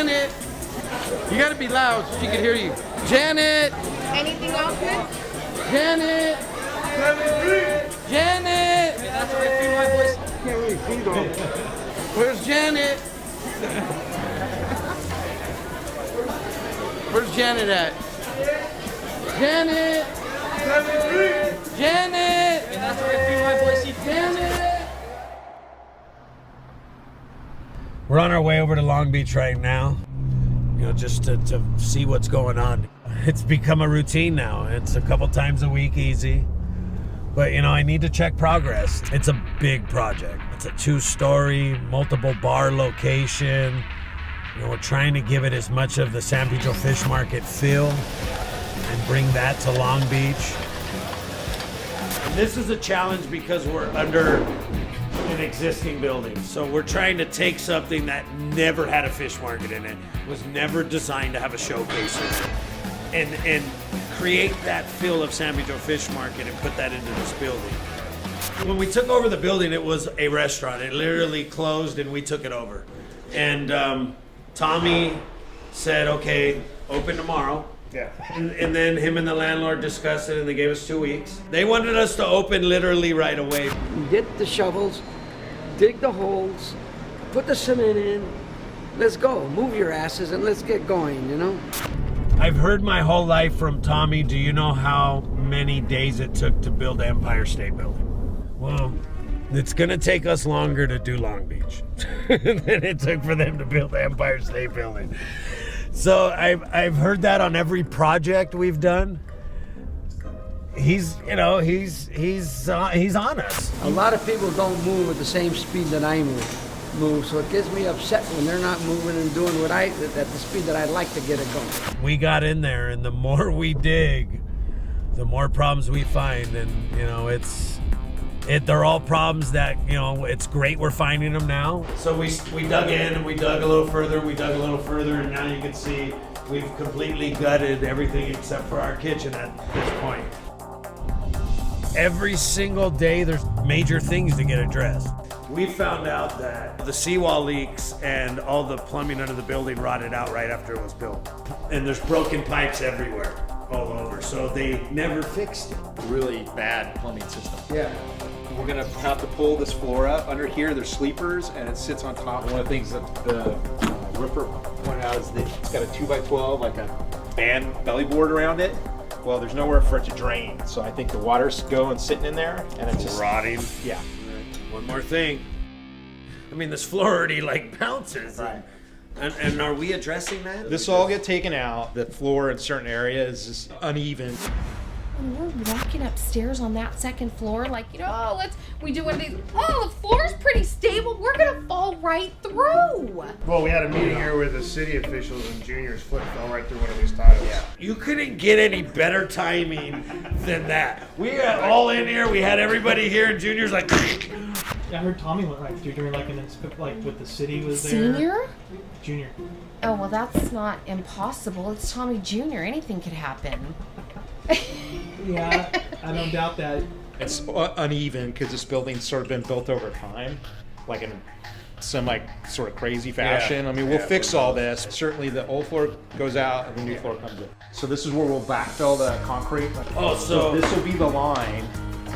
Janet. You gotta be loud so she can hear you. Janet. Anything else, Nick? Janet. Janet. That's where I feed my voice. Can't really feed on. Where's Janet? Where's Janet at? Janet. Janet. That's where I feed my voice. Janet. We're on our way over to Long Beach right now, you know, just to see what's going on. It's become a routine now. It's a couple times a week easy. But, you know, I need to check progress. It's a big project. It's a 2-story, multiple bar location. You know, we're trying to give it as much of the San Pedro Fish Market feel and bring that to Long Beach. And this is a challenge because we're under an existing building. So we're trying to take something that never had a fish market in it, was never designed to have a showcase in it, and create that feel of San Pedro Fish Market and put that into this building. When we took over the building, it was a restaurant. It literally closed and we took it over. And Tommy said, okay, open tomorrow. Yeah. And then him and the landlord discussed it and they gave us 2 weeks. They wanted us to open literally right away. Get the shovels, dig the holes, put the cement in, let's go. Move your asses and let's get going, you know? I've heard my whole life from Tommy, do you know how many days it took to build Empire State Building? Well, it's gonna take us longer to do Long Beach than it took for them to build the Empire State Building. So I've heard that on every project we've done. He's on us. A lot of people don't move at the same speed that I move, so it gets me upset when they're not moving and doing what at the speed that I'd like to get it going. We got in there, and the more we dig, the more problems we find, and you know they're all problems that, you know, it's great we're finding them now. So we dug in and we dug a little further, and now you can see we've completely gutted everything except for our kitchen at this point. Every single day there's major things to get addressed. We found out that the seawall leaks and all the plumbing under the building rotted out right after it was built. And there's broken pipes everywhere, all over, so they never fixed it. Really bad plumbing system. Yeah. We're gonna have to pull this floor up. Under here, there's sleepers, and it sits on top. One of the things that the roofer pointed out is that it's got a 2x12, like a band belly board around it. Well, there's nowhere for it to drain, so I think the water's going sitting in there, and it's just rotting. Yeah. One more thing. I mean, this floor already like bounces. Right. And are we addressing that? This will all get taken out. The floor in certain areas is uneven. When we're walking upstairs on that second floor, like, you know, we do one of these, the floor's pretty stable, we're gonna fall right through. Well, we had a meeting here with the city officials and Junior's foot fell right through one of these tiles. Yeah. You couldn't get any better timing than that. We got all in here, we had everybody here, and Junior's like... I heard Tommy went right through during like with the city was there. Senior? Junior. Oh, well, that's not impossible. It's Tommy Jr. Anything could happen. Yeah, I don't doubt that. It's uneven because this building's sort of been built over time, like in some like sort of crazy fashion. Yeah. I mean, we'll fix all this. Certainly the old floor goes out and the new floor comes in. So this is where we'll backfill the concrete. Oh, so this will be the line.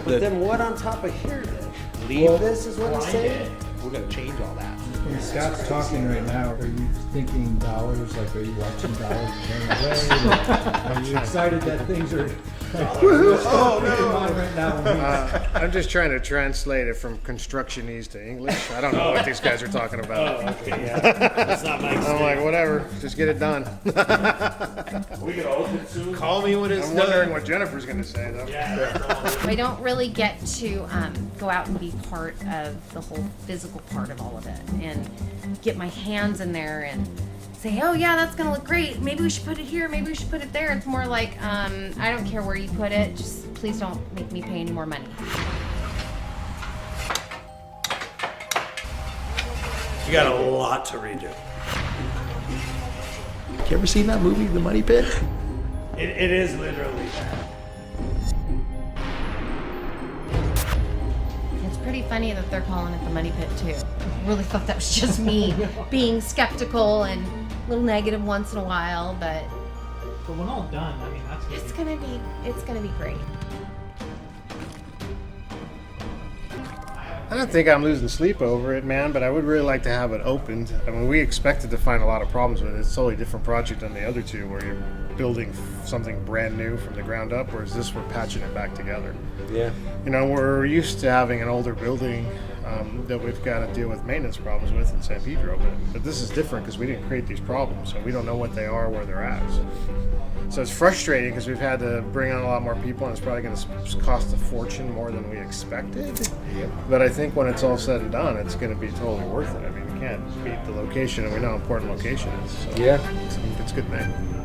But then what on top of here then? Leave this is what he's saying? We're gonna change all that. When Scott's talking right now, are you thinking dollars? Like, are you watching dollars turn away? Are you excited that things are... Oh, no. Right now. I'm just trying to translate it from constructionese to English. I don't know what these guys are talking about. Oh, okay, yeah. That's not my I'm like, whatever, just get it done. We can open soon. Call me when it's done. I'm wondering what Jennifer's going to say, though. Yeah. I don't really get to go out and be part of the whole physical part of all of it and get my hands in there and say, oh yeah, that's gonna look great. Maybe we should put it here. Maybe we should put it there. It's more like, I don't care where you put it. Just please don't make me pay any more money. You got a lot to redo. You ever seen that movie, The Money Pit? It is literally that. It's pretty funny that they're calling it the money pit too. I really thought that was just me being skeptical and little negative once in a while, but But when all done, I mean, that's gonna it's gonna be great. I don't think I'm losing sleep over it, man, but I would really like to have it opened. I mean, we expected to find a lot of problems with it. It's a totally different project than the other two, where you're building something brand new from the ground up, whereas this, we're patching it back together. Yeah. You know, we're used to having an older building that we've got to deal with maintenance problems with in San Pedro, but this is different because we didn't create these problems, so we don't know what they are, where they're at. So it's frustrating because we've had to bring on a lot more people, and it's probably going to cost a fortune more than we expected. Yep. But I think when it's all said and done, it's going to be totally worth it. I mean, we can't beat the location, and we know how important location is. So Yeah. it's a good thing.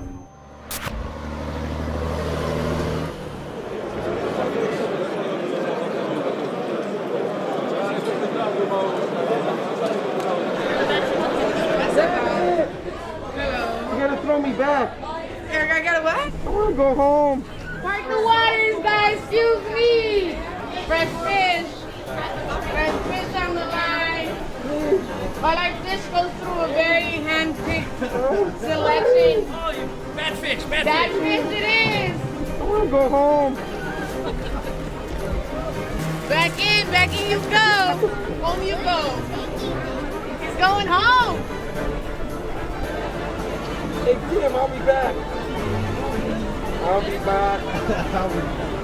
You gotta throw me back. Eric, I gotta what? I wanna go home. Park the waters, guys. Excuse me. Fresh fish. Fresh fish on the line. All our fish goes through a very hand-picked selection. Oh, bad fish, bad That fish. fish it is. I wanna go home. Back in you go. Home you go. He's going home. Hey Tim, I'll be back. I'll be back.